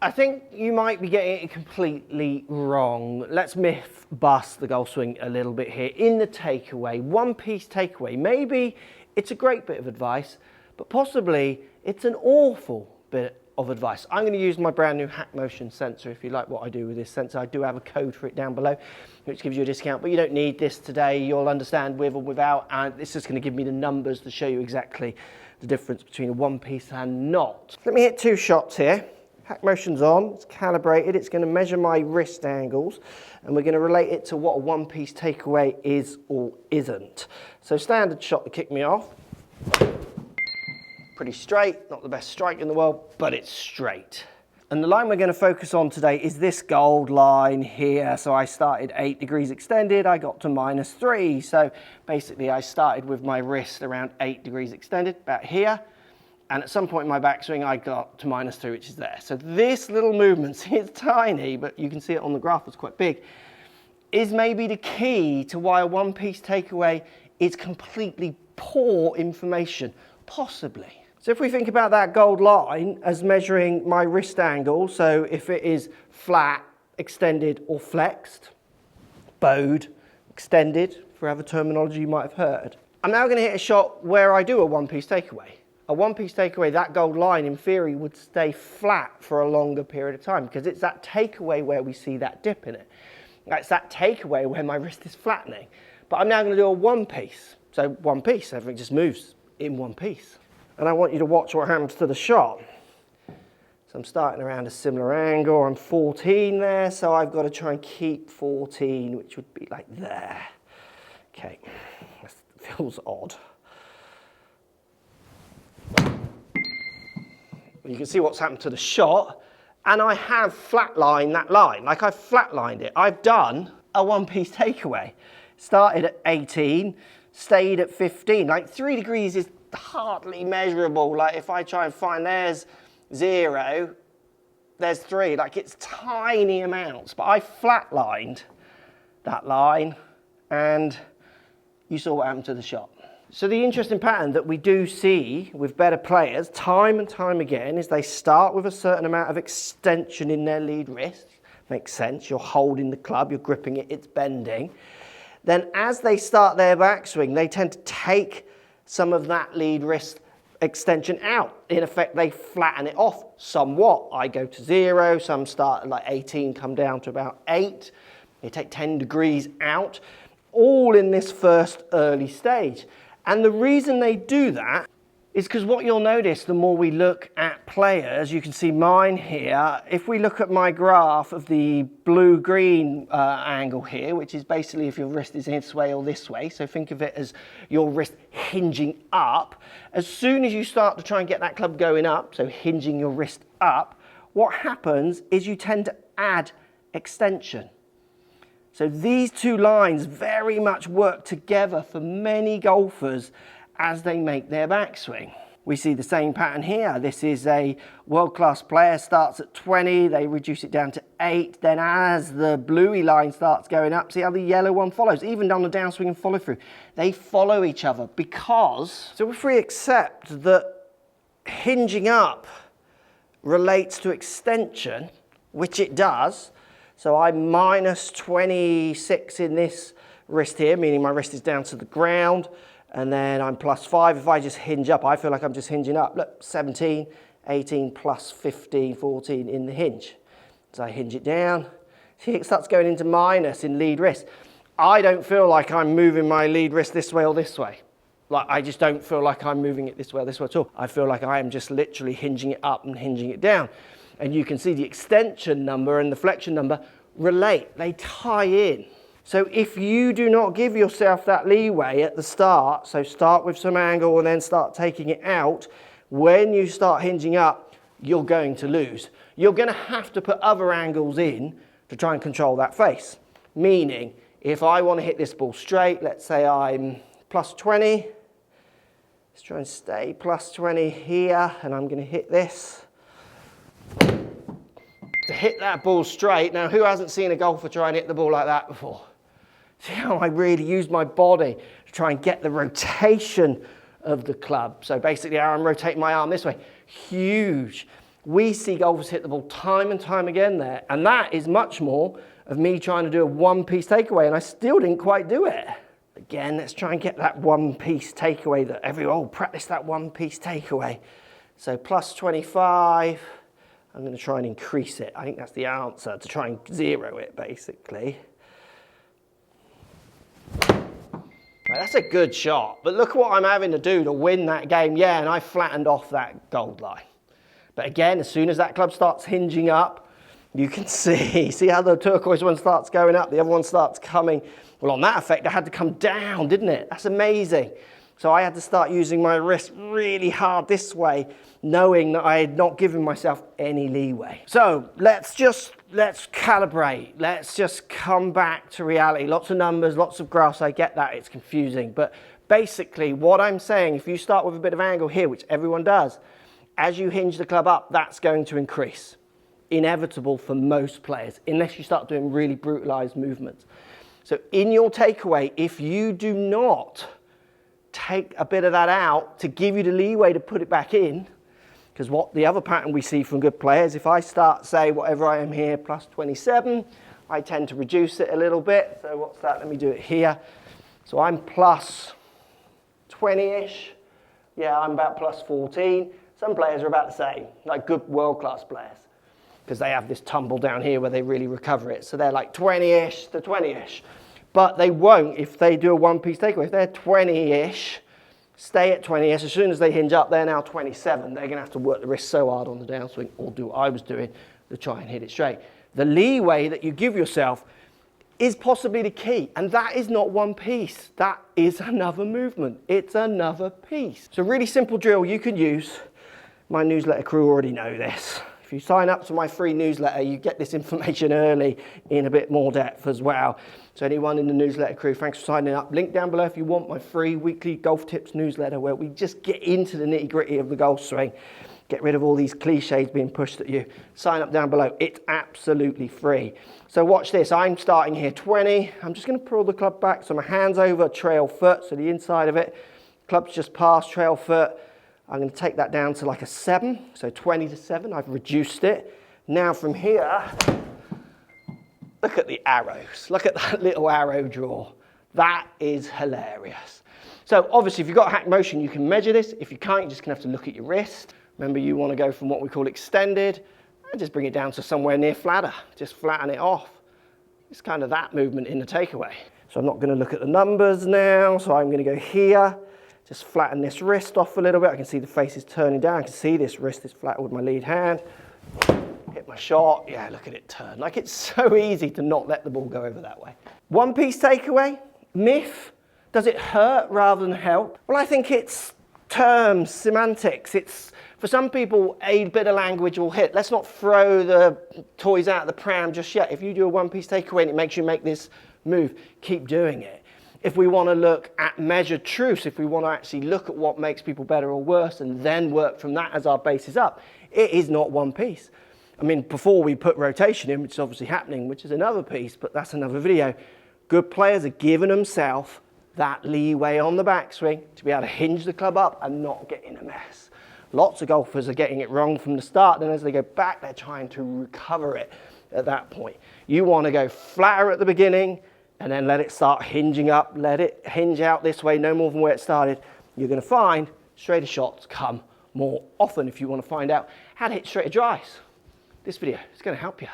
I think you might be getting it completely wrong. Let's myth bust the golf swing a little bit here. In the takeaway, one-piece takeaway, maybe it's a great bit of advice, but possibly it's an awful bit of advice. I'm going to use my brand new Hack Motion sensor. If you like what I do with this sensor, I do have a code for it down below, which gives you a discount, but you don't need this today. You'll understand with or without, and this is going to give me the numbers to show you exactly the difference between a one-piece and not. Let me hit 2 shots here. Hack Motion's on, it's calibrated, it's going to measure my wrist angles, and we're going to relate it to what a one-piece takeaway is or isn't. So standard shot to kick me off. Pretty straight, not the best strike in the world, but it's straight. And the line we're going to focus on today is this gold line here. So I started 8 degrees extended, I got to -3. So basically I started with my wrist around 8 degrees extended, about here. And at some point in my backswing, I got to -3, which is there. So this little movement, see, it's tiny, but you can see it on the graph, it's quite big, is maybe the key to why a one-piece takeaway is completely poor information, possibly. So if we think about that gold line as measuring my wrist angle, so if it is flat, extended or flexed, bowed, extended, for other terminology you might have heard. I'm now going to hit a shot where I do a one-piece takeaway. A one-piece takeaway, that gold line in theory would stay flat for a longer period of time because it's that takeaway where we see that dip in it. It's that takeaway where my wrist is flattening. But I'm now going to do a one-piece. So one piece, everything just moves in one piece. And I want you to watch what happens to the shot. So I'm starting around a similar angle. I'm 14 there, so I've got to try and keep 14, which would be like there. Okay, that feels odd. You can see what's happened to the shot, and I have flatlined that line, like I've flatlined it. I've done a one-piece takeaway. Started at 18, stayed at 15. Like 3 degrees is hardly measurable. Like if I try and find there's 0, there's 3. Like it's tiny amounts, but I flatlined that line, and you saw what happened to the shot. So the interesting pattern that we do see with better players time and time again is they start with a certain amount of extension in their lead wrist. Makes sense, you're holding the club, you're gripping it, it's bending. Then as they start their backswing, they tend to take some of that lead wrist extension out. In effect, they flatten it off somewhat. I go to 0, some start at like 18, come down to about 8. They take 10 degrees out, all in this first early stage. And the reason they do that is because what you'll notice the more we look at players, you can see mine here, if we look at my graph of the blue-green angle here, which is basically if your wrist is this way or this way, so think of it as your wrist hinging up. As soon as you start to try and get that club going up, so hinging your wrist up, what happens is you tend to add extension. So these two lines very much work together for many golfers as they make their backswing. We see the same pattern here. This is a world-class player, starts at 20, they reduce it down to 8, then as the bluey line starts going up, see how the yellow one follows, even down the downswing and follow through. They follow each other because, so if we accept that hinging up relates to extension, which it does, so I'm minus 26 in this wrist here, meaning my wrist is down to the ground, and then I'm plus 5. If I just hinge up, I feel like I'm just hinging up. Look, 17, 18, plus 15, 14 in the hinge. As I hinge it down, see it starts going into minus in lead wrist. I don't feel like I'm moving my lead wrist this way or this way. Like I just don't feel like I'm moving it this way or this way at all. I feel like I am just literally hinging it up and hinging it down. And you can see the extension number and the flexion number relate, they tie in. So if you do not give yourself that leeway at the start, so start with some angle and then start taking it out, when you start hinging up, you're going to lose. You're going to have to put other angles in to try and control that face. Meaning, if I want to hit this ball straight, let's say I'm plus 20, let's try and stay plus 20 here, and I'm going to hit this. To hit that ball straight, now who hasn't seen a golfer try and hit the ball like that before? See how I really use my body to try and get the rotation of the club. So basically how I'm rotating my arm this way, huge. We see golfers hit the ball time and time again there, and that is much more of me trying to do a one-piece takeaway, and I still didn't quite do it. Again, let's try and get that one-piece takeaway that practice that one-piece takeaway. So plus 25, I'm going to try and increase it. I think that's the answer, to try and zero it, basically. Right, that's a good shot, but look at what I'm having to do to win that game. Yeah, and I flattened off that gold line. But again, as soon as that club starts hinging up, you can see how the turquoise one starts going up, the other one starts coming. Well, on that effect, I had to come down, didn't it? That's amazing. So I had to start using my wrist really hard this way, knowing that I had not given myself any leeway. So let's calibrate. Let's just come back to reality. Lots of numbers, lots of graphs. I get that, it's confusing. But basically what I'm saying, if you start with a bit of angle here, which everyone does, as you hinge the club up, that's going to increase. Inevitable for most players, unless you start doing really brutalized movements. So in your takeaway, if you do not take a bit of that out to give you the leeway to put it back in, because what the other pattern we see from good players, if I start, say, whatever I am here, plus 27, I tend to reduce it a little bit. So what's that? Let me do it here. So I'm plus 20-ish. Yeah, I'm about plus 14. Some players are about the same, like good world-class players, because they have this tumble down here where they really recover it. So they're like 20-ish to 20-ish. But they won't if they do a one-piece takeaway. If they're 20-ish, stay at 20-ish. As soon as they hinge up, they're now 27. They're going to have to work the wrist so hard on the downswing, or do what I was doing to try and hit it straight. The leeway that you give yourself is possibly the key. And that is not one piece. That is another movement. It's another piece. So really simple drill you can use. My newsletter crew already know this. If you sign up to my free newsletter, you get this information early in a bit more depth as well. So anyone in the newsletter crew, thanks for signing up. Link down below if you want my free weekly golf tips newsletter, where we just get into the nitty-gritty of the golf swing. Get rid of all these cliches being pushed at you. Sign up down below. It's absolutely free. So watch this. I'm starting here 20. I'm just going to pull the club back. So my hand's over trail foot, so the inside of it. Club's just past trail foot. I'm going to take that down to like a 7, so 20 to 7. I've reduced it. Now from here, look at the arrows. Look at that little arrow draw. That is hilarious. So obviously, if you've got hack motion, you can measure this. If you can't, you're just going to have to look at your wrist. Remember, you want to go from what we call extended and just bring it down to somewhere near flatter. Just flatten it off. It's kind of that movement in the takeaway. So I'm not going to look at the numbers now. So I'm going to go here. Just flatten this wrist off a little bit. I can see the face is turning down. I can see this wrist is flat with my lead hand. Hit my shot. Yeah, look at it turn. Like, it's so easy to not let the ball go over that way. One piece takeaway, myth. Does it hurt rather than help? Well, I think it's terms, semantics. It's, for some people, a bit of language will hit. Let's not throw the toys out of the pram just yet. If you do a one piece takeaway and it makes you make this move, keep doing it. If we want to look at measured truths, if we want to actually look at what makes people better or worse and then work from that as our basis up, it is not one piece. I mean, before we put rotation in, which is obviously happening, which is another piece, but that's another video, good players are giving themselves that leeway on the backswing to be able to hinge the club up and not get in a mess. Lots of golfers are getting it wrong from the start, then as they go back, they're trying to recover it at that point. You want to go flatter at the beginning, and then let it start hinging up, let it hinge out this way, no more than where it started. You're going to find straighter shots come more often if you want to find out how to hit straighter drives. This video is going to help you.